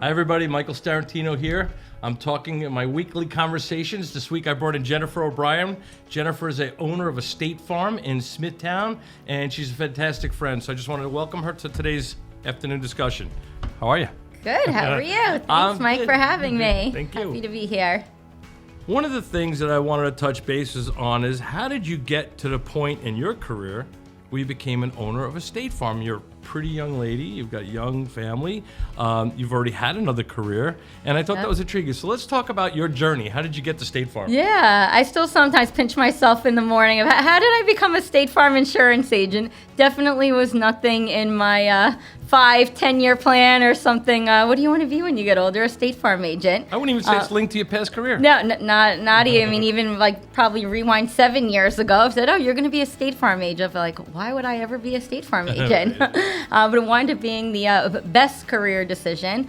Hi everybody, Michael Starrantino here. I'm talking in my weekly conversations. This week I brought in Jennifer O'Brien. Jennifer is the owner of a state farm in Smithtown, and she's a fantastic friend. So I just wanted to welcome her to today's afternoon discussion. How are you? Good, how are you? Thanks, Mike, for having me. Thank you. Happy to be here. One of the things that I wanted to touch bases on is how did you get to the point in your career where you became an owner of a state farm? You're a pretty young lady, you've got a young family, you've already had another career, and I thought that was intriguing. So let's talk about your journey. How did you get to State Farm? Yeah, I still sometimes pinch myself in the morning of how did I become a State Farm insurance agent? Definitely was nothing in my 5-10-year plan or something. What do you want to be when you get older? A State Farm agent. I wouldn't even say it's linked to your past career. No, not even. I mean, even like probably rewind 7 years ago, I've said, oh, you're going to be a State Farm agent. Like, why would I ever be a State Farm agent? But it wound up being the best career decision.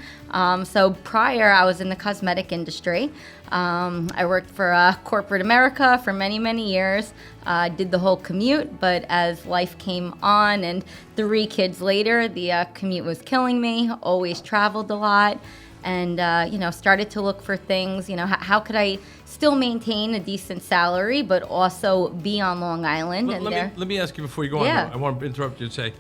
So prior, I was in the cosmetic industry. I worked for corporate America for many, many years. Did the whole commute, but as life came on and 3 kids later, the commute was killing me. Always traveled a lot, and started to look for things. How could I still maintain a decent salary, but also be on Long Island? Let me ask you before you go on. I want to interrupt you and say,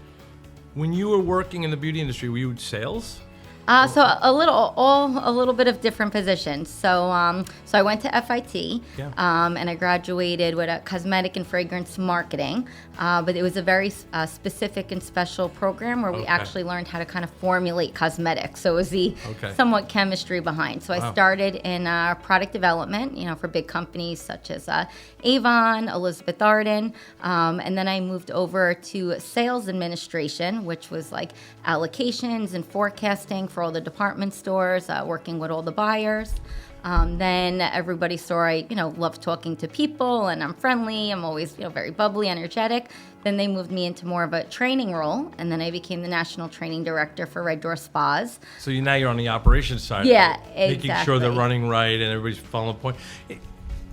when you were working in the beauty industry, were you in sales? So a little bit of different positions. So I went to FIT, and I graduated with a cosmetic and fragrance marketing. But it was a very specific and special program where we actually learned how to kind of formulate cosmetics. So it was the somewhat chemistry behind. So I started in product development, for big companies such as Avon, Elizabeth Arden, and then I moved over to sales administration, which was like allocations and forecasting for all the department stores, working with all the buyers. Then everybody saw I, love talking to people, and I'm friendly. I'm always, very bubbly, energetic. Then they moved me into more of a training role, and then I became the national training director for Red Door Spas. So now you're on the operations side. Yeah, exactly. Making sure they're running right and everybody's following the point.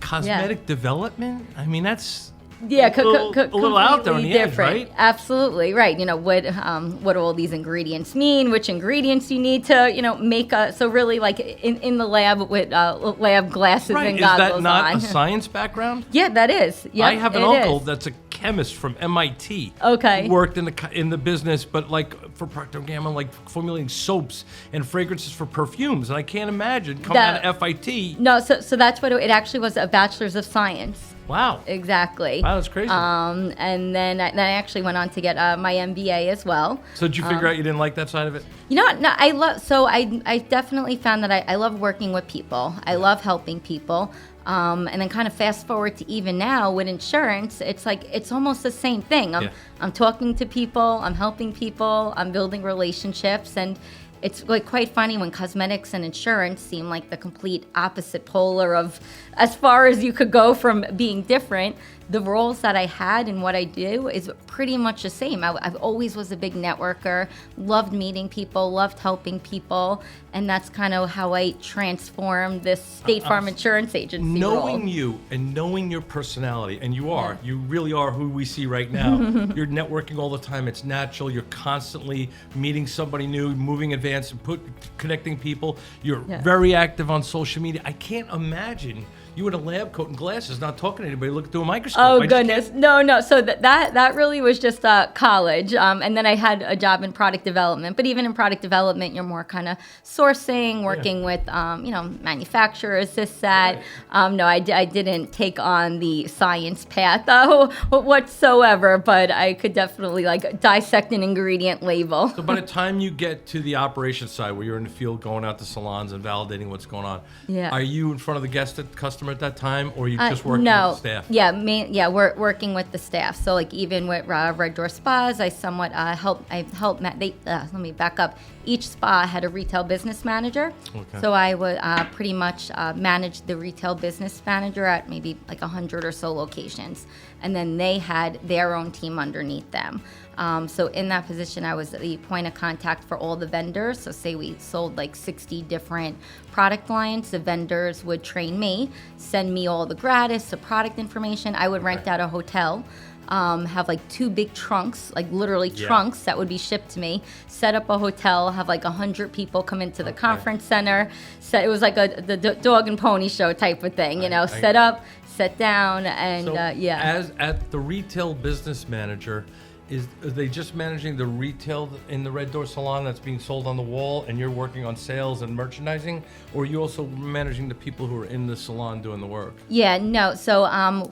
Cosmetic development? I mean, that's... Yeah, a little out there on the edge, right? Absolutely, right. What do all these ingredients mean? Which ingredients you need to, make so really like in the lab with lab glasses and goggles on. Is that not a science background? Yeah, that is. Yeah, I have an uncle that's a chemist from MIT. Okay. Who worked in the business, but like for Procter & Gamble, like formulating soaps and fragrances for perfumes. And I can't imagine coming out of FIT. No, so that's what it actually was, a bachelor's of science. Wow. Exactly. Wow, that's crazy. And then I actually went on to get my MBA as well. So did you figure out you didn't like that side of it? No, I definitely found that I love working with people. I love helping people. And then kind of fast forward to even now with insurance, it's like it's almost the same thing. I'm talking to people, I'm helping people, I'm building relationships, and it's like quite funny when cosmetics and insurance seem like the complete opposite polar of as far as you could go from being different. The roles that I had and what I do is pretty much the same. I've always was a big networker, loved meeting people, loved helping people, and that's kind of how I transformed this State Farm insurance agency Knowing role. you and knowing your personality, and you really are who we see right now. You're networking all the time. It's natural. You're constantly meeting somebody new, moving advanced, and connecting people. You're very active on social media. I can't imagine you in a lab coat and glasses, not talking to anybody, looking through a microscope. Oh, goodness. No. So that really was just college. And then I had a job in product development. But even in product development, you're more kind of sourcing, working with, manufacturers, that. No, I didn't take on the science path whatsoever. But I could definitely dissect an ingredient label. So by the time you get to the operations side, where you're in the field going out to salons and validating what's going on, are you in front of the customer at that time, or are you just working with the staff? We're working with the staff. So even with Red Door Spas, I somewhat let me back up. Each spa had a retail business manager. Okay. So I would pretty much manage the retail business manager at maybe 100 or so locations. And then they had their own team underneath them. So in that position, I was the point of contact for all the vendors. So say we sold 60 different product lines, the vendors would train me, send me all the gratis, the product information. I would rent out a hotel. have like 2 big trunks, like literally trunks that would be shipped to me, set up a hotel, have like 100 people come into the conference center. So it was like the dog and pony show type of thing, set up, set down, and so As at the retail business manager, are they just managing the retail in the Red Door Salon that's being sold on the wall, and you're working on sales and merchandising, or are you also managing the people who are in the salon doing the work? Yeah, no. So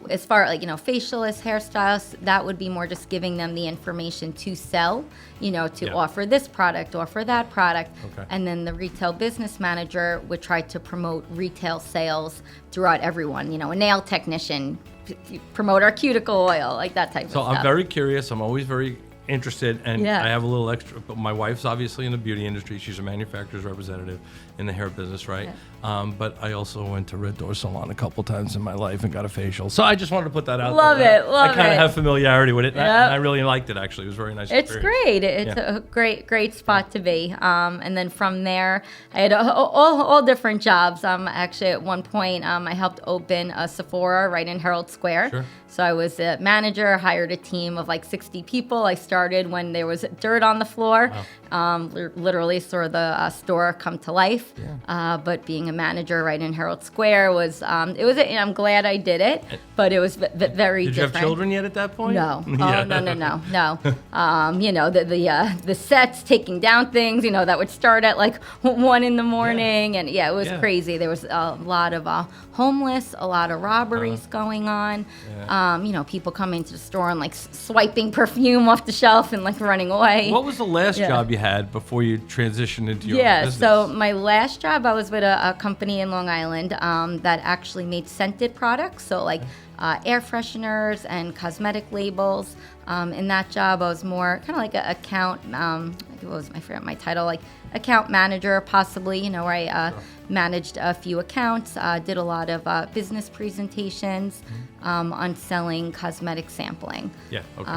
as far like facialists, hairstylists, that would be more just giving them the information to sell, to offer this product, offer that product, and then the retail business manager would try to promote retail sales throughout everyone. A nail technician, promote our cuticle oil, like that type of stuff. So I'm very curious. I'm always very interested, and I have a little extra. But my wife's obviously in the beauty industry. She's a manufacturer's representative in the hair business, right? Yeah. But I also went to Red Door Salon a couple times in my life and got a facial. So I just wanted to put that out there. Love I kind it. of have familiarity with it, and I really liked it, actually. It was a very nice It's experience. great. It's a great spot to be. And then from there, I had all different jobs. Actually, at one point, I helped open a Sephora right in Herald Square. Sure. So I was a manager, hired a team of like 60 people. I started when there was dirt on the floor. Wow. Literally saw the store come to life. Yeah. But being a manager right in Herald Square was, I'm glad I did it, but it was very different. Did you have children yet at that point? No. Oh, no. The sets, taking down things, that would start at like 1 in the morning. And it was crazy. There was a lot of homeless, a lot of robberies going on. Yeah. People coming to the store and like swiping perfume off the shelf and like running away. What was the last job you had before you transitioned into your business? So my last job, I was with a company in Long Island that actually made scented products. So like air fresheners and cosmetic labels. In that job, I was more kind of like an account, I forgot my title, like account manager possibly, where I managed a few accounts, did a lot of business presentations on selling cosmetic sampling. Yeah, okay.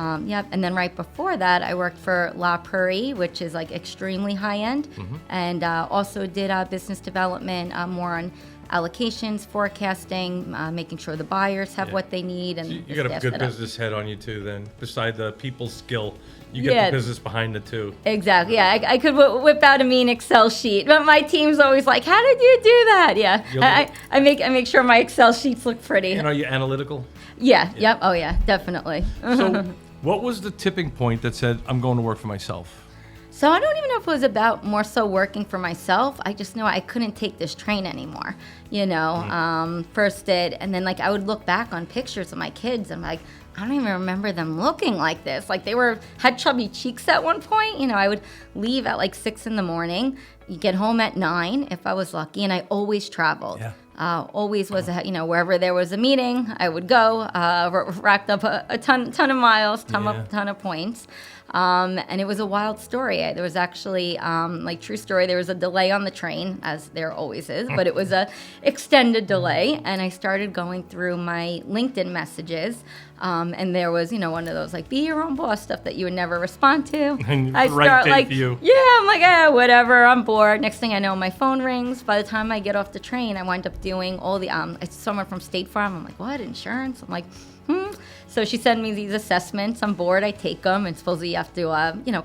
And then right before that, I worked for La Prairie, which is like extremely high-end, and also did business development more on allocations, forecasting, making sure the buyers have what they need. And so you got a good business head on you too then. Beside the people skill, you get the business behind it too. Exactly. Yeah, I could whip out a mean Excel sheet, but my team's always like, "How did you do that?" Yeah, I make sure my Excel sheets look pretty. And are you analytical? Yeah. Yep. Oh yeah, definitely. So, what was the tipping point that said, "I'm going to work for myself"? So I don't even know if it was about more so working for myself. I just know I couldn't take this train anymore. First did, and then like I would look back on pictures of my kids and I'm like, I don't even remember them looking like this. Like they had chubby cheeks at one point. I would leave at like 6 in the morning. You get home at 9 if I was lucky, and I always traveled. Yeah. Always was, wherever there was a meeting, I would go. Racked up a ton of miles, ton of points. And it was a wild story. There was actually, true story, there was a delay on the train, as there always is, but it was a extended delay. And I started going through my LinkedIn messages. And there was, one of those, like, be your own boss stuff that you would never respond to. And I start like, for you. I'm like, whatever, I'm bored. Next thing I know, my phone rings. By the time I get off the train, I wind up doing all the, it's someone from State Farm. I'm like, what, insurance? I'm like, So she sent me these assessments. I'm bored. I take them, and supposedly you have to,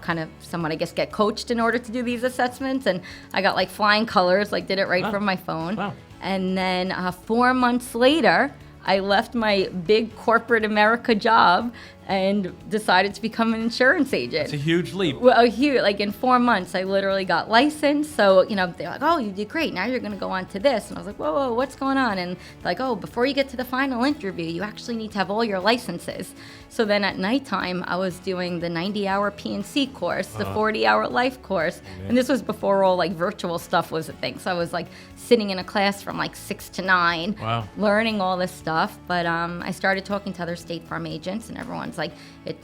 kind of somewhat, I guess, get coached in order to do these assessments. And I got like flying colors, like did it right from my phone. Wow. And then 4 months later, I left my big corporate America job and decided to become an insurance agent. It's a huge leap. Well, like in 4 months, I literally got licensed. So, they're like, oh, you did great. Now you're going to go on to this. And I was like, whoa, what's going on? And they're like, oh, before you get to the final interview, you actually need to have all your licenses. So then at nighttime, I was doing the 90-hour P&C course, the 40-hour life course. And this was before all like virtual stuff was a thing. So I was like sitting in a class from like 6 to 9, learning all this stuff. But I started talking to other State Farm agents, and everyone's like,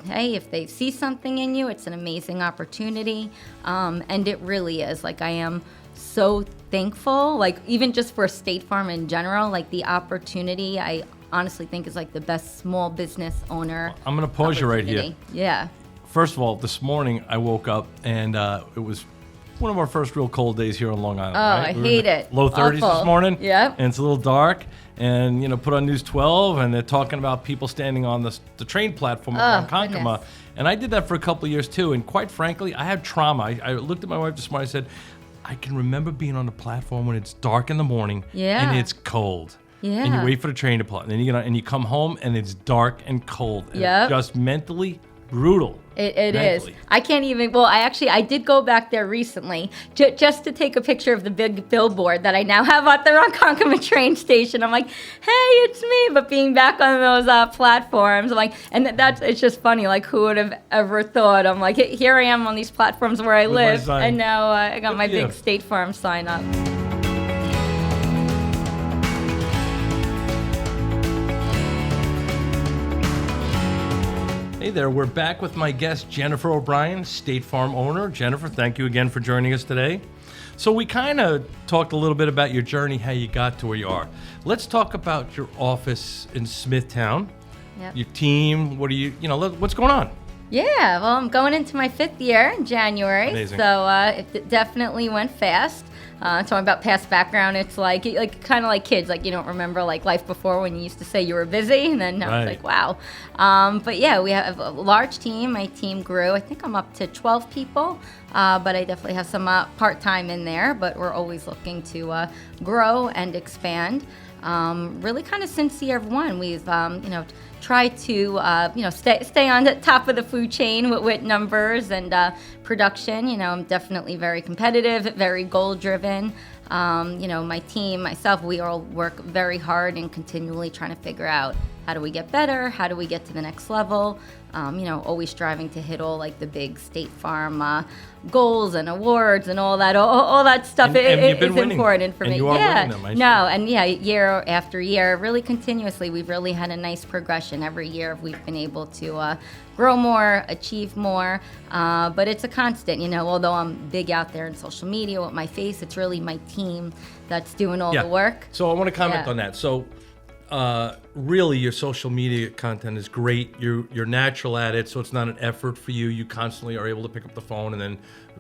hey, if they see something in you, it's an amazing opportunity. And it really is. Like, I am so thankful, like even just for State Farm in general, like the opportunity, I honestly think is like the best small business owner. I'm going to pause you right here. Yeah. First of all, this morning I woke up and it was one of our first real cold days here on Long Island. Oh, right? I We were hate in the it. Low 30s Awful. this morning. Yep. And it's a little dark. And, put on News 12, and they're talking about people standing on the train platform around Konkoma. Goodness. And I did that for a couple of years, too. And quite frankly, I had trauma. I looked at my wife this morning. I said, I can remember being on the platform when it's dark in the morning Yeah. and it's cold. Yeah. And you wait for the train to pull. And then you come home and it's dark and cold. And Yep. it's just mentally brutal. It is. Mentally. I can't even. Well, I did go back there recently just to take a picture of the big billboard that I now have out there on Konkoma train station. I'm like, hey, it's me. But being back on those platforms, I'm like, and it's just funny. Like, who would have ever thought? I'm like, here I am on these platforms where I With my live, sign. and now I got my Yeah. big State Farm sign up. Hey there, we're back with my guest, Jennifer O'Brien, State Farm owner. Jennifer, thank you again for joining us today. So we kind of talked a little bit about your journey, how you got to where you are. Let's talk about your office in Smithtown, Yep. your team. What do what's going on? Yeah, well, I'm going into my 5th year in January, Amazing. so it definitely went fast. Talking about past background, it's like kind of like kids, like you don't remember like life before when you used to say you were busy, and then now Right. it's like wow. But yeah, we have a large team. My team grew. I think I'm up to 12 people, but I definitely have some part-time in there. But we're always looking to grow and expand. Really, kind of since year one, we've try to stay on the top of the food chain with numbers and production. I'm definitely very competitive, very goal driven. My team, myself, we all work very hard and continually trying to figure out how do we get better, how do we get to the next level. Always striving to hit all like the big State Farm goals and awards and all that stuff. And you've been is winning. important for And me. you are yeah, winning them, I see. no, and yeah, year after year, really continuously, we've really had a nice progression. Every year, we've been able to grow more, achieve more, but it's a constant. Although I'm big out there in social media with my face, it's really my team that's doing all the work. So I want to comment Yeah. on that. So really, your social media content is great. You're natural at it, so it's not an effort for you. You constantly are able to pick up the phone and then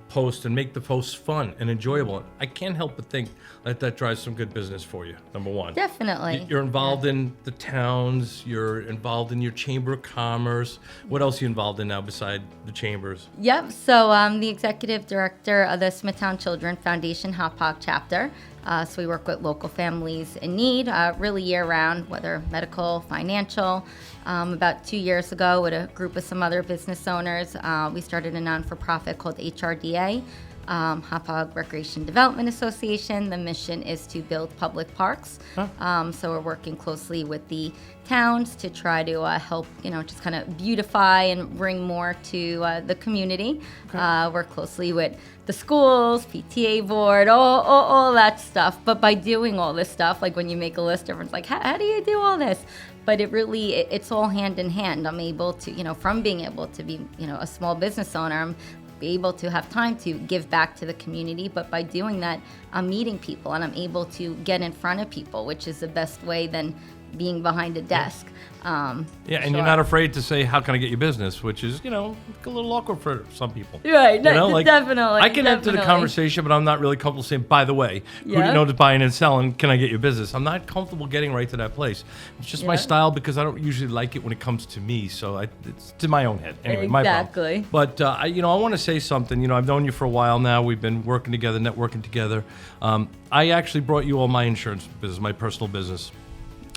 post and make the posts fun and enjoyable. I can't help but think that drives some good business for you, number one. Definitely. You're involved in the towns. You're involved in your Chamber of Commerce. What else are you involved in now beside the chambers? Yep. So I'm the executive director of the Smithtown Children Foundation HOPOG chapter. So we work with local families in need, really year-round, whether medical, financial. About 2 years ago, with a group of some other business owners, we started a non-for-profit called HRDA, HOPOG Recreation Development Association. The mission is to build public parks. So we're working closely with the towns to try to help, just kind of beautify and bring more to the community. Work closely with the schools, PTA board, all that stuff. But by doing all this stuff, like when you make a list, everyone's like, how do you do all this? But it's all hand in hand. I'm able to, from being able to be, a small business owner, I'm able to have time to give back to the community. But by doing that, I'm meeting people and I'm able to get in front of people, which is the best way than being behind a desk. And you're not afraid to say, how can I get your business? Which is, a little awkward for some people. Right, definitely. I can enter the conversation, but I'm not really comfortable saying, by the way, who do you know is buying and selling? Can I get your business? I'm not comfortable getting right to that place. It's just my style because I don't usually like it when it comes to me. So it's to my own head. Anyway, my problem. But, I want to say something. I've known you for a while now. We've been working together, networking together. I actually brought you all my insurance business, my personal business.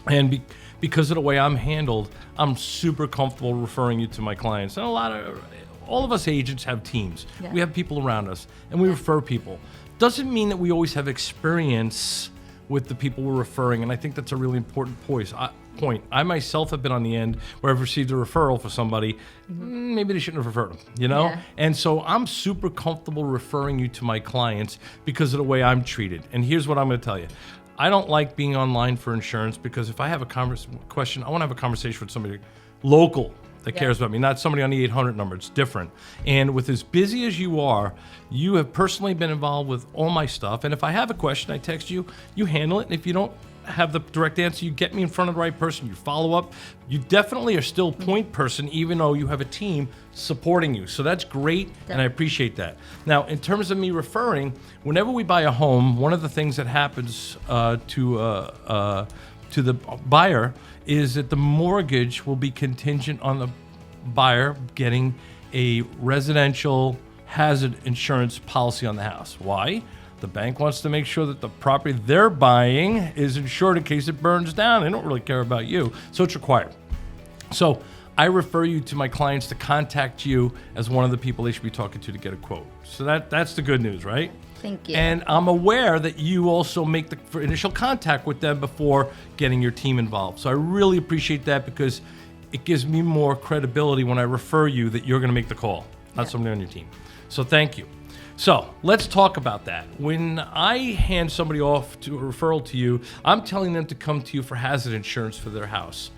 And because of the way I'm handled, I'm super comfortable referring you to my clients. And all of us agents have teams. Yeah. We have people around us, and we refer people. Doesn't mean that we always have experience with the people we're referring, and I think that's a really important point. I myself have been on the end where I've received a referral for somebody. Maybe they shouldn't have referred them, Yeah. And so I'm super comfortable referring you to my clients because of the way I'm treated. And here's what I'm going to tell you. I don't like being online for insurance because if I have a question, I want to have a conversation with somebody local that cares about me, not somebody on the 800 number. It's different. And with as busy as you are, you have personally been involved with all my stuff. And if I have a question, I text you, you handle it. And if you don't, have the direct answer, you get me in front of the right person, you follow up. You definitely are still point person, even though you have a team supporting you. So that's great, and I appreciate that. Now, in terms of me referring, whenever we buy a home, one of the things that happens to the buyer is that the mortgage will be contingent on the buyer getting a residential hazard insurance policy on the house. Why? The bank wants to make sure that the property they're buying is insured in case it burns down. They don't really care about you, so it's required. So I refer you to my clients to contact you as one of the people they should be talking to get a quote. So that's the good news, right? Thank you. And I'm aware that you also make the initial contact with them before getting your team involved. So I really appreciate that, because it gives me more credibility when I refer you that you're going to make the call, not somebody on your team. So thank you. So let's talk about that. When I hand somebody off to a referral to you, I'm telling them to come to you for hazard insurance for their house.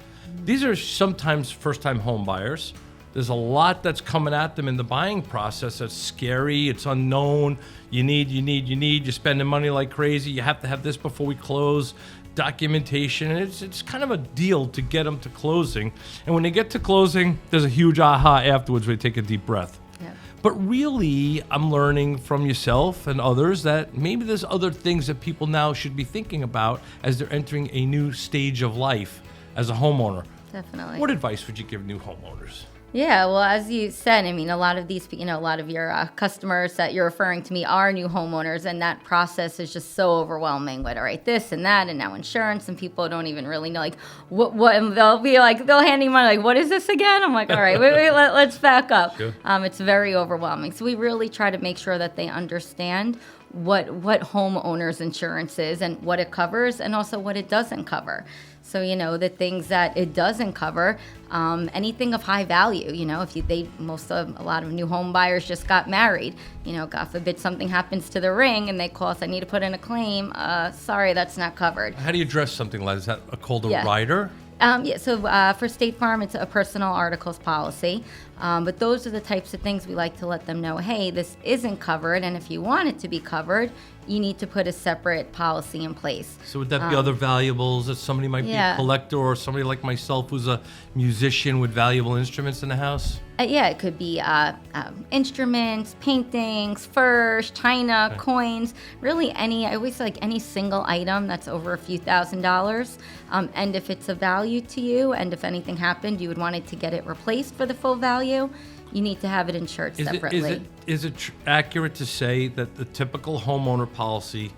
These are sometimes first-time home buyers. There's a lot that's coming at them in the buying process that's scary. It's unknown. You're spending money like crazy. You have to have this before we close. Documentation. And it's kind of a deal to get them to closing. And when they get to closing, there's a huge aha afterwards where they take a deep breath. Yeah. But really, I'm learning from yourself and others that maybe there's other things that people now should be thinking about as they're entering a new stage of life as a homeowner. Definitely. What advice would you give new homeowners? Yeah, well, as you said, I mean, a lot of these, a lot of your customers that you're referring to me are new homeowners, and that process is just so overwhelming with, all right, this and that, and now insurance, and people don't even really know, like, what, and they'll be like, they'll hand me money, like, what is this again? I'm like, all right, wait, let's back up. Sure. It's very overwhelming. So we really try to make sure that they understand what homeowners insurance is and what it covers, and also what it doesn't cover. So, the things that it doesn't cover, anything of high value, if a lot of new home buyers just got married, God forbid something happens to the ring and they call us, I need to put in a claim. Sorry, that's not covered. How do you address something like that? Is that called a Yeah. rider? So for State Farm, it's a personal articles policy. But those are the types of things we like to let them know, hey, this isn't covered, and if you want it to be covered, you need to put a separate policy in place. So would that be other valuables that somebody might be a collector, or somebody like myself who's a musician with valuable instruments in the house? It could be instruments, paintings, furs, china, coins, really I always like any single item that's over a few $1,000s. And if it's of value to you, and if anything happened, you would want it to get it replaced for the full value, you need to have it insured separately. Is it accurate to say that the typical homeowner policy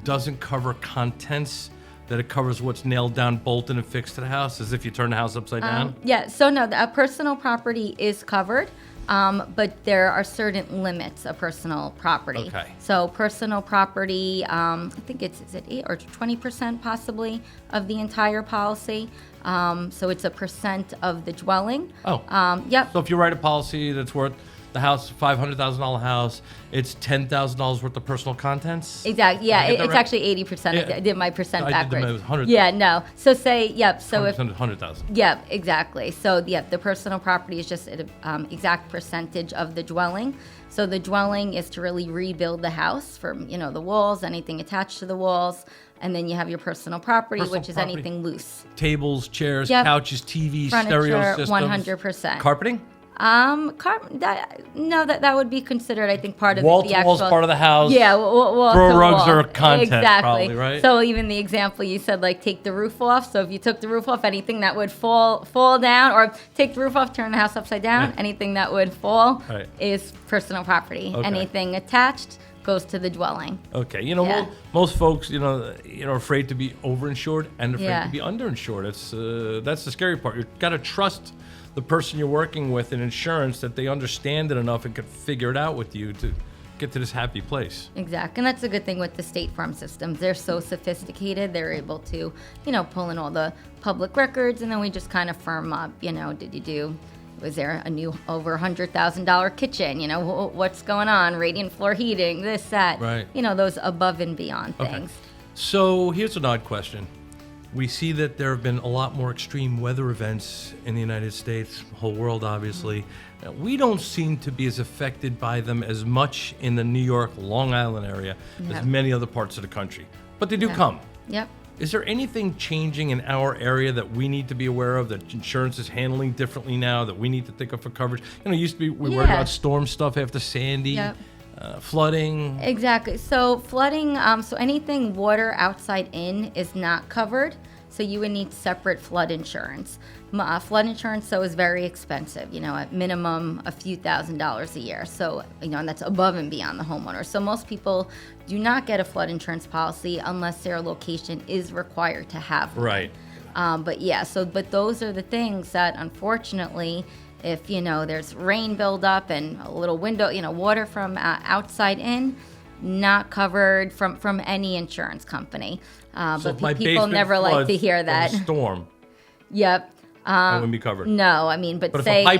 doesn't cover contents, that it covers what's nailed down, bolted, and fixed to the house, as if you turn the house upside down? Yeah, so no, a personal property is covered, but there are certain limits of personal property. Okay. So personal property, I think is it 8 or 20% possibly of the entire policy. So it's a percent of the dwelling. Oh. Yep. So if you write a policy that's worth the house, $500,000 house, it's $10,000 worth of personal contents? Exactly. Yeah, Did I get that it's right? actually 80%. Yeah. I did my percent I did the backwards. math, 100. Yeah, no. So say, yep. So if 100,000. yeah, exactly. So yeah, the personal property is just an exact percentage of the dwelling. So the dwelling is to really rebuild the house from the walls, anything attached to the walls, and then you have your personal property, which is anything loose. Tables, chairs, Yep. couches, TVs, Furniture, stereo systems. 100%. Carpeting? That would be considered, I think, part of Wall the to actual. wall's part of the house. Yeah, wall Throw to rugs wall. are content, exactly. probably, right? So even the example you said, like take the roof off. So if you took the roof off, anything that would fall down, or take the roof off, turn the house upside down, anything that would fall is personal property. Okay. Anything attached goes to the dwelling. Okay, Yeah. most folks, are afraid to be overinsured and afraid Yeah. to be underinsured. That's the scary part. You've got to trust the person you're working with in insurance, that they understand it enough and can figure it out with you to get to this happy place. Exactly, and that's a good thing with the State Farm systems. They're so sophisticated. They're able to, pull in all the public records, and then we just kind of firm up. Was there a new over $100,000 kitchen? What's going on? Radiant floor heating, this, that. Right. Those above and beyond things. So here's an odd question. We see that there have been a lot more extreme weather events in the United States, whole world obviously. Now, we don't seem to be as affected by them as much in the New York, Long Island area as many other parts of the country. But they do come. Yep. Is there anything changing in our area that we need to be aware of, that insurance is handling differently now, that we need to think of for coverage? You know, it used to be we worried about storm stuff after Sandy. Yep. Flooding. Exactly. So flooding, so anything water outside in is not covered. So you would need separate flood insurance. Flood insurance, so, is very expensive, you know, at minimum a few $1,000s a year. So, you know, and that's above and beyond the homeowner. So most people do not get a flood insurance policy unless their location is required to have one. Right. But those are the things that, unfortunately, if, you know, there's rain buildup and a little window, you know, water from outside in, not covered from any insurance company. So But people never like to hear that. From a storm, Yep. that wouldn't be covered. No, I mean, but But say if a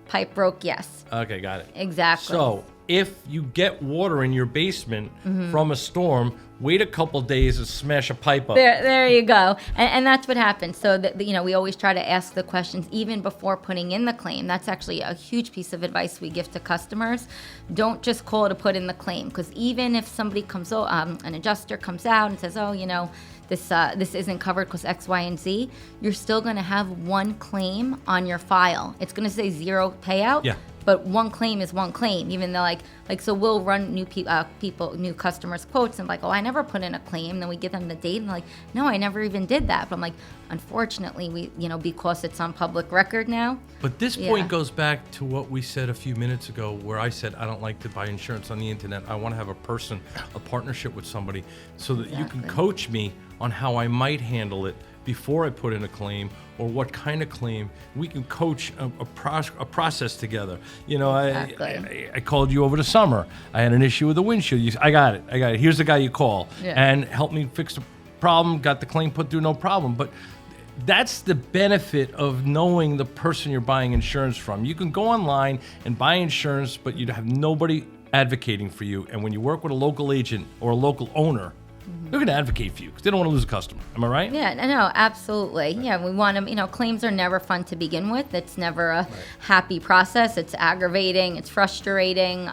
pipe broke, yes. okay, got it. Exactly. So if you get water in your basement Mm-hmm. from a storm, wait a couple days and smash a pipe up. There you go. And that's what happens. So, you know, we always try to ask the questions even before putting in the claim. That's actually a huge piece of advice we give to customers. Don't just call to put in the claim, because even if somebody comes, an adjuster comes out and says, oh, you know, this isn't covered because X, Y, and Z, you're still going to have one claim on your file. It's going to say zero payout. Yeah. But one claim is one claim, even though so we'll run new customers quotes and oh, I never put in a claim. Then we give them the date and no, I never even did that. But I'm unfortunately, because it's on public record now. But this point goes back to what we said a few minutes ago, where I said I don't like to buy insurance on the internet. I want to have a partnership with somebody, so that you can coach me on how I might handle it before I put in a claim, or what kind of claim. We can coach a process together. You know, Exactly. I called you over the summer. I had an issue with the windshield. I got it. Here's the guy you call, and help me fix the problem. Got the claim put through, no problem. But that's the benefit of knowing the person you're buying insurance from. You can go online and buy insurance, but you'd have nobody advocating for you. And when you work with a local agent or a local owner, they're going to advocate for you because they don't want to lose a customer. Am I right? Yeah, no, absolutely. Yeah, we want them, claims are never fun to begin with. It's never a happy process. It's aggravating. It's frustrating.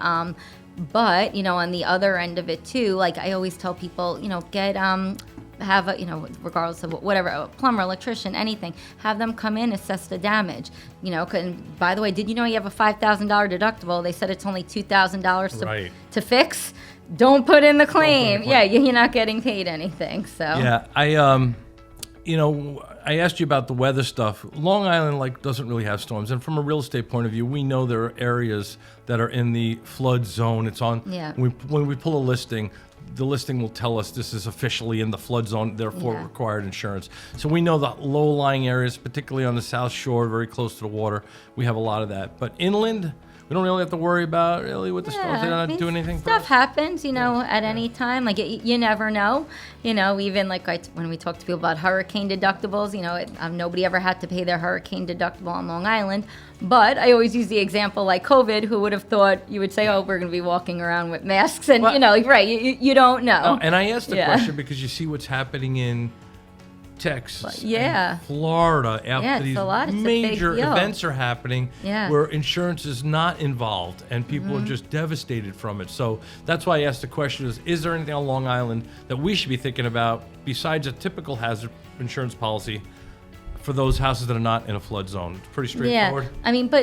But, on the other end of it too, I always tell people, get, have a, regardless of whatever, a plumber, electrician, anything, have them come in, assess the damage. And by the way, did you know you have a $5,000 deductible? They said it's only $2,000 to fix. Don't put in the claim. Yeah, you're not getting paid anything. So yeah, I asked you about the weather stuff. Long Island doesn't really have storms, and from a real estate point of view, we know there are areas that are in the flood zone. It's on. Yeah. When we pull a listing, the listing will tell us this is officially in the flood zone, therefore required insurance. So we know the low-lying areas, particularly on the South Shore, very close to the water, we have a lot of that. But inland, we don't really have to worry about with the storms. They're not doing anything. Stuff happens, at any time. You never know. Even when we talk to people about hurricane deductibles, nobody ever had to pay their hurricane deductible on Long Island. But I always use the example COVID. Who would have thought you would say, "Oh, we're going to be walking around with masks," and you don't know. And I asked the question because you see what's happening in Texas, and Florida, after these major events are happening, where insurance is not involved, and people are just devastated from it. So that's why I asked the question: is there anything on Long Island that we should be thinking about besides a typical hazard insurance policy for those houses that are not in a flood zone? It's pretty straightforward.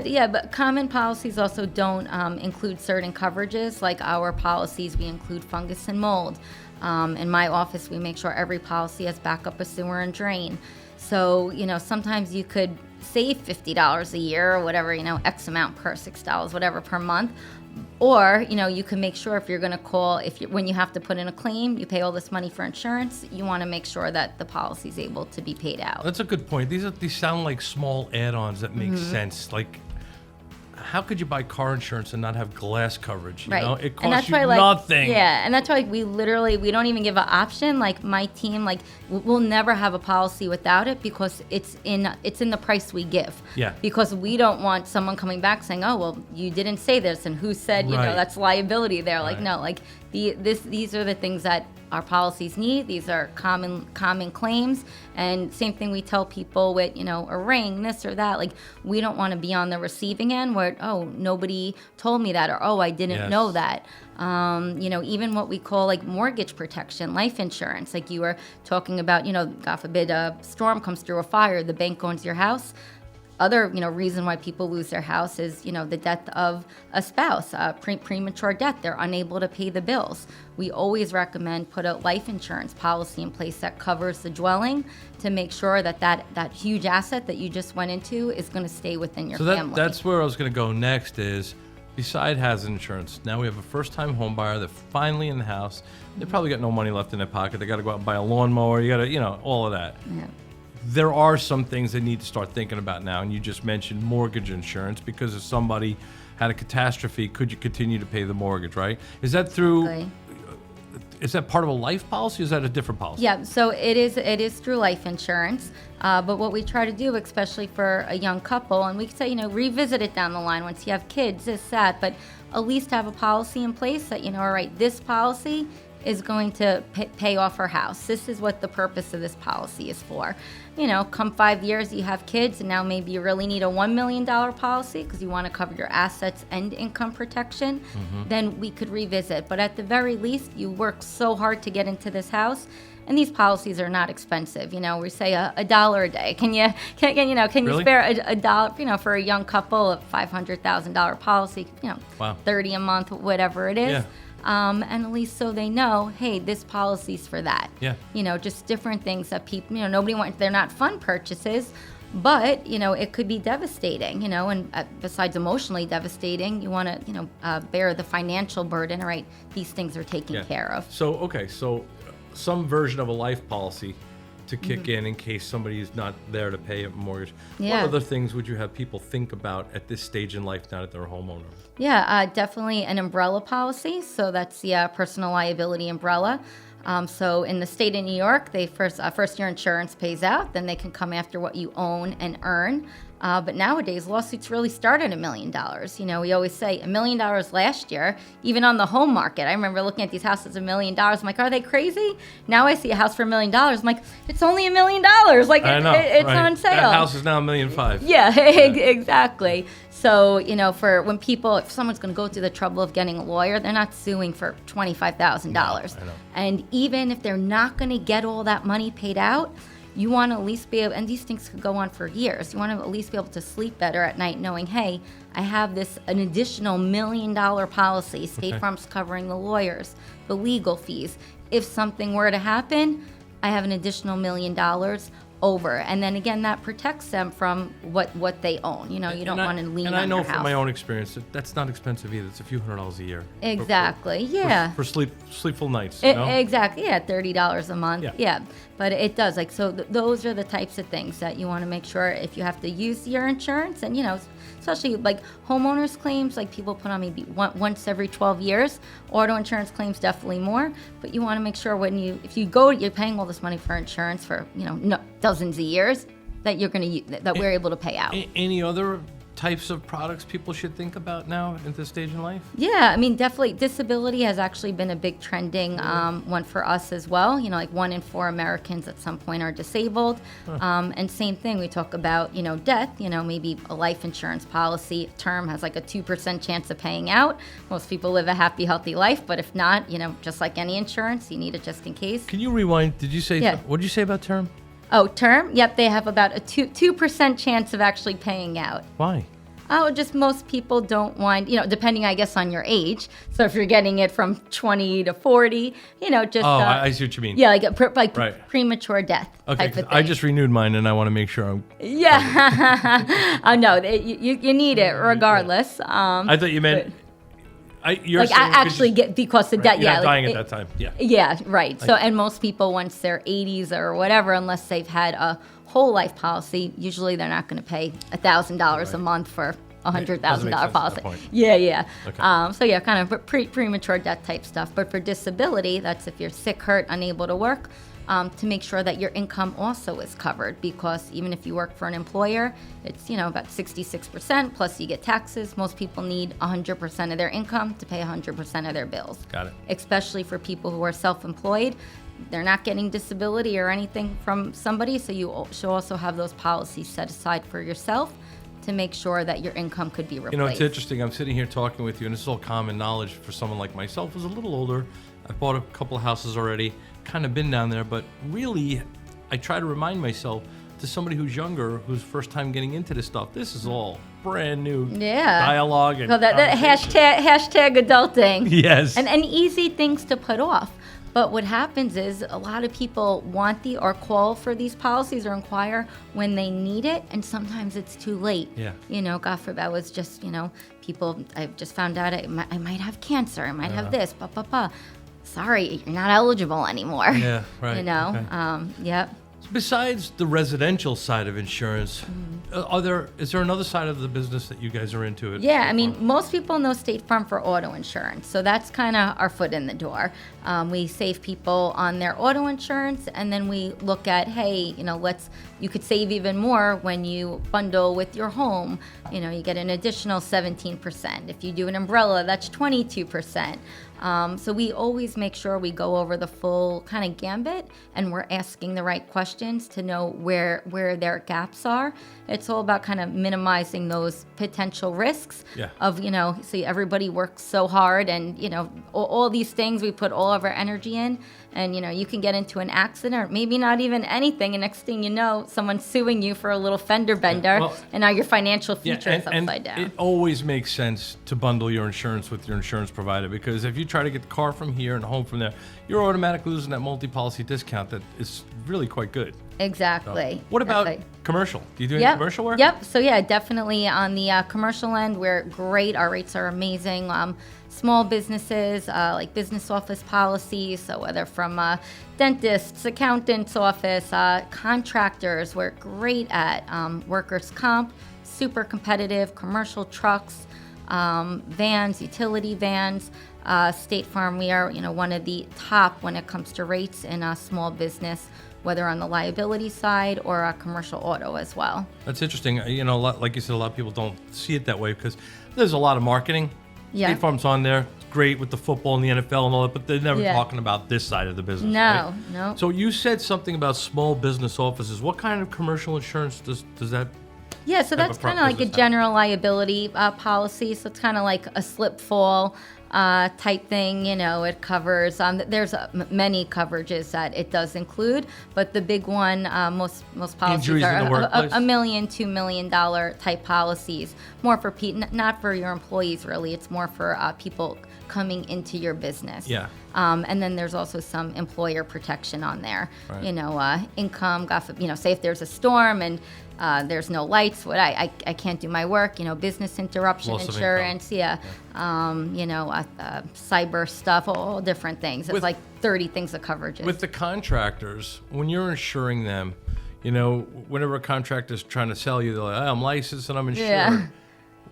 Yeah, but common policies also don't include certain coverages. Like our policies, we include fungus and mold. In my office, we make sure every policy has backup of sewer and drain. So, sometimes you could save $50 a year or whatever, X amount per $6, whatever per month. Or, you can make sure if you're going to call, when you have to put in a claim, you pay all this money for insurance, you want to make sure that the policy is able to be paid out. That's a good point. These sound like small add-ons that make sense. How could you buy car insurance and not have glass coverage? It costs you nothing. Yeah, and that's why we don't even give an option. My team, we'll never have a policy without it because it's in the price we give. Yeah. Because we don't want someone coming back saying, "Oh, well, you didn't say this," and who said, that's liability there. No, these are the things that our policies need. These are common claims. And same thing we tell people with, a ring, this or that. Like, we don't want to be on the receiving end where, oh, nobody told me that, or, oh, I didn't know that. Even what we call like mortgage protection, life insurance, like you were talking about, God forbid a storm comes through, a fire, the bank owns your house. Other, reason why people lose their house is, the death of a spouse, premature death. They're unable to pay the bills. We always recommend put a life insurance policy in place that covers the dwelling to make sure that huge asset that you just went into is going to stay within your family. So that's where I was going to go next is, beside hazard insurance, now we have a first-time home buyer. They're finally in the house. They probably got no money left in their pocket. They got to go out and buy a lawnmower. You got to, all of that. Yeah. There are some things they need to start thinking about now, and you just mentioned mortgage insurance because if somebody had a catastrophe, could you continue to pay the mortgage, right? Is that through? Exactly. Is that part of a life policy? Or is that a different policy? Yeah, so it is through life insurance. But what we try to do, especially for a young couple, and we can say, revisit it down the line once you have kids, this, that, but at least have a policy in place that, all right, this policy is going to pay off our house. This is what the purpose of this policy is for. Come 5 years, you have kids, and now maybe you really need a $1 million policy because you want to cover your assets and income protection, then we could revisit. But at the very least, you work so hard to get into this house, and these policies are not expensive. We say $1 a day. Can you Really? spare a dollar? For a young couple, a $500,000 policy. Wow. $30 a month, whatever it is. Yeah. And at least so they know, hey, this policy's for that. Yeah. Just different things that people, nobody wants, they're not fun purchases, but, it could be devastating, and besides emotionally devastating, you want to, bear the financial burden, all right, these things are taken care of. So some version of a life policy to kick in case somebody is not there to pay a mortgage. Yeah. What other things would you have people think about at this stage in life now that they're a homeowner? Yeah, definitely an umbrella policy. So that's the personal liability umbrella. So in the state of New York, they first year insurance pays out, then they can come after what you own and earn. But nowadays, lawsuits really start at $1 million. We always say $1 million last year, even on the home market. I remember looking at these houses $1 million. I'm like, are they crazy? Now I see a house for $1 million. I'm like, it's only $1 million. Like, it's right. on sale. That house is now $1.5 million. Yeah, exactly. So, for when if someone's going to go through the trouble of getting a lawyer, they're not suing for $25,000. No, I know. And even if they're not going to get all that money paid out, you want to at least be able, and these things could go on for years, you want to at least be able to sleep better at night knowing, hey, I have an additional $1 million policy. State Farm's covering the lawyers, the legal fees. If something were to happen, I have an additional $1 million over. And then again, that protects them from what they own. You don't want to lean on your house. And I know from my own experience that's not expensive either. It's a few $100s a year. Exactly. For sleepful nights. Exactly. Yeah, $30 a month. Yeah. But it does. Those are the types of things that you want to make sure if you have to use your insurance, and especially like homeowners claims, like people put on maybe once every 12 years. Auto insurance claims definitely more. But you want to make sure if you go, you're paying all this money for insurance for dozens of years, that we're able to pay out. Any other types of products people should think about now at this stage in life? Yeah, definitely disability has actually been a big trending one for us as well. Like 1 in 4 Americans at some point are disabled. And same thing, we talk about, death, maybe a life insurance policy term has like a 2% chance of paying out. Most people live a happy, healthy life, but if not, just like any insurance, you need it just in case. Can you rewind? Did you say, what did you say about term? Oh, term? Yep, they have about a 2% chance of actually paying out. Why? Oh, just most people don't want, depending, I guess, on your age. So if you're getting it from 20 to 40, just... Oh, I see what you mean. Yeah, premature death Okay, type of thing. I just renewed mine, and I want to make sure I'm... Yeah. No, you need it regardless. I thought you meant... You're saying actually get because of death. You're not dying at that time. Yeah. Yeah, right. So, and most people, once they're 80s or whatever, unless they've had a whole life policy, usually they're not going to pay $1,000 a month for $100,000 policy. Yeah. Okay. So kind of premature death type stuff. But for disability, that's if you're sick, hurt, unable to work. to make sure that your income also is covered, because even if you work for an employer, it's about 66% plus you get taxes. Most people need 100% of their income to pay 100% of their bills. Got it. Especially for people who are self-employed. They're not getting disability or anything from somebody, so you should also have those policies set aside for yourself to make sure that your income could be replaced. It's interesting. I'm sitting here talking with you, and this is all common knowledge for someone like myself who's a little older. I've bought a couple of houses already, kind of been down there, but really, I try to remind myself, to somebody who's younger, who's first time getting into this stuff, this is all brand new dialogue. And so that hashtag adulting. Yes. And easy things to put off. But what happens is a lot of people want or call for these policies or inquire when they need it, and sometimes it's too late. Yeah. God forbid, I was just, people, I just found out I might have cancer, I might have this, Sorry, you're not eligible anymore. Yeah, right. Okay. Yep. Besides the residential side of insurance, is there another side of the business that you guys are into? Yeah, most people know State Farm for auto insurance, so that's kind of our foot in the door. We save people on their auto insurance, and then we look at, hey, you could save even more when you bundle with your home. You get an additional 17%. If you do an umbrella, that's 22%. So we always make sure we go over the full kind of gambit, and we're asking the right questions to know where their gaps are. It's all about kind of minimizing those potential risks of, see, everybody works so hard, and, all these things we put all of our energy in, and, you can get into an accident, or maybe not even anything, and next thing you know, someone's suing you for a little fender bender, and now your financial future is upside down. It always makes sense to bundle your insurance with your insurance provider, because if you try to get the car from here and home from there, you're automatically losing that multi-policy discount that is really quite good. Exactly. So, what about commercial? Do you do any commercial work? Yep. So definitely on the commercial end, we're great. Our rates are amazing. Small businesses, like business office policies, so whether from dentists, accountants' office, contractors, we're great at workers' comp, super competitive, commercial trucks, vans, utility vans. State Farm, we are one of the top when it comes to rates in small business, whether on the liability side or a commercial auto as well. That's interesting. Like you said, a lot of people don't see it that way because there's a lot of marketing. Yeah. State Farm's on there. It's great with the football and the NFL and all that, but they're never talking about this side of the business. No, right? no. So you said something about small business offices. What kind of commercial insurance does that? Yeah, so that's kind of like a general liability policy. So it's kind of like a slip fall type thing. It covers, there's many coverages that it does include, but the big one, most policies Injuries are in the workplace? $1 million, $2 million type policies. More for not for your employees, really. It's more for people coming into your business. Yeah. And then there's also some employer protection on there. Right. Income, say if there's a storm and there's no lights, I can't do my work, business interruption Loss insurance, cyber stuff, all different things. It's like 30 things of coverages. With the contractors, when you're insuring them, whenever a contractor's trying to sell you, they're like, I'm licensed and I'm insured. Yeah.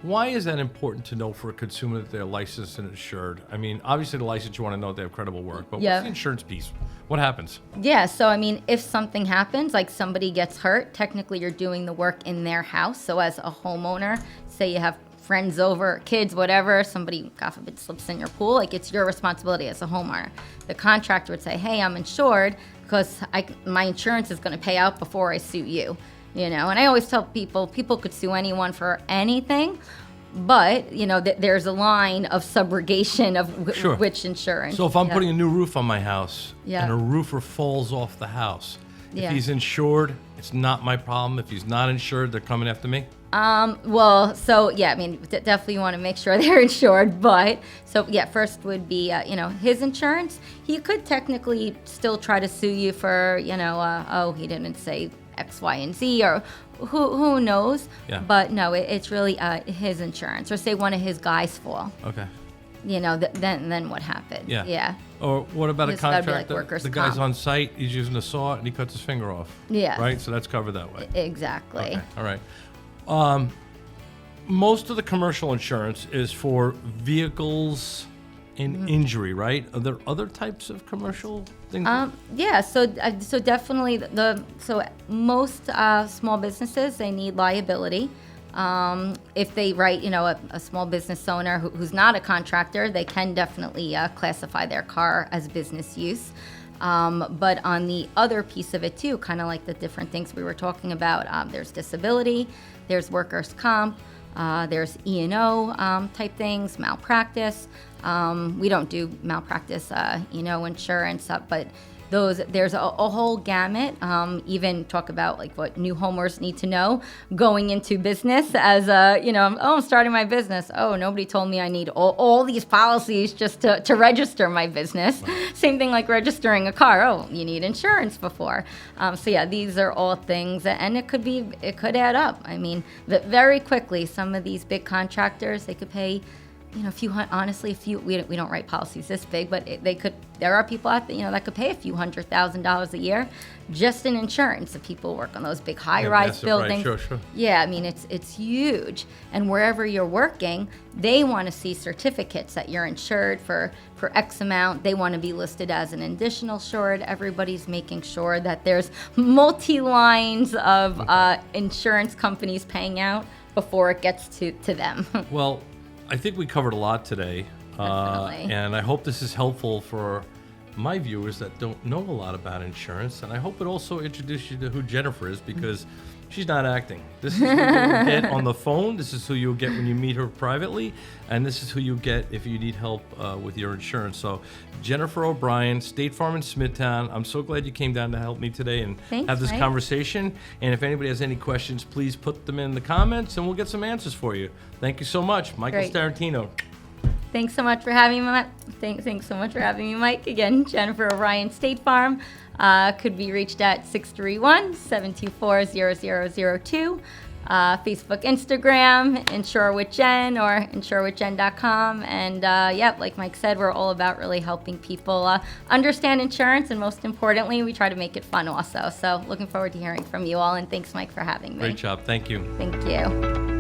Why is that important to know for a consumer that they're licensed and insured? Obviously the license, you want to know that they have credible work, but what's the insurance piece? What happens? Yeah, so if something happens, like somebody gets hurt, technically you're doing the work in their house. So as a homeowner, say you have friends over, kids, whatever, somebody, God forbid, slips in your pool, it's your responsibility as a homeowner. The contractor would say, hey, I'm insured because my insurance is going to pay out before I sue you. And I always tell people could sue anyone for anything, but there's a line of subrogation of which insurance. So if I'm putting a new roof on my house and a roofer falls off the house, if he's insured, it's not my problem. If he's not insured, they're coming after me? Definitely you want to make sure they're insured, but first would be his insurance. He could technically still try to sue you for he didn't say X, Y, and Z, or who knows? Yeah. But no, it's really his insurance, or say one of his guys fall. Okay. Then what happened? Yeah. Yeah. Or what about a contractor? Like the guy's on site, he's using a saw and he cuts his finger off. Yeah. Right. So that's covered that way. Exactly. Okay. All right. Most of the commercial insurance is for vehicles and injury, right? Are there other types of commercial things? Yeah, so definitely so most small businesses, they need liability. If they write, a small business owner who's not a contractor, they can definitely classify their car as business use. But on the other piece of it too, kind of like the different things we were talking about, there's disability, there's workers' comp, there's E&O type things, malpractice. We don't do malpractice, insurance, but there's a whole gamut. Even talk about like what new homeowners need to know going into business as I'm starting my business. Oh, nobody told me I need all these policies just to register my business. Right. Same thing like registering a car. Oh, you need insurance before. So yeah, these are all things, and it could add up. I mean, very quickly, some of these big contractors, they could pay, a few, honestly, we don't write policies this big, but there are people out there, that could pay a few $100,000 a year just in insurance. The people work on those big high-rise buildings. Right. Sure. Yeah, I mean, it's huge. And wherever you're working, they want to see certificates that you're insured for X amount. They want to be listed as an additional insured. Everybody's making sure that there's multi-lines of insurance companies paying out before it gets to them. Well, I think we covered a lot today, and I hope this is helpful for my viewers that don't know a lot about insurance, and I hope it also introduces you to who Jennifer is, because she's not acting. This is who you'll get on the phone, this is who you'll get when you meet her privately, and this is who you'll get if you need help with your insurance. So Jennifer O'Brien, State Farm in Smithtown, I'm so glad you came down to help me today and have this conversation. And if anybody has any questions, please put them in the comments and we'll get some answers for you. Thank you so much. Michael Starrantino. Thanks so much for having me. Thanks so much for having me, Mike. Again, Jennifer O'Brien, State Farm. Could be reached at 631-724-0002. Facebook, Instagram, Insure with Jen, or insurewithjen.com. And like Mike said, we're all about really helping people understand insurance, and most importantly, we try to make it fun also. So looking forward to hearing from you all, and thanks, Mike, for having me. Great job. Thank you. Thank you.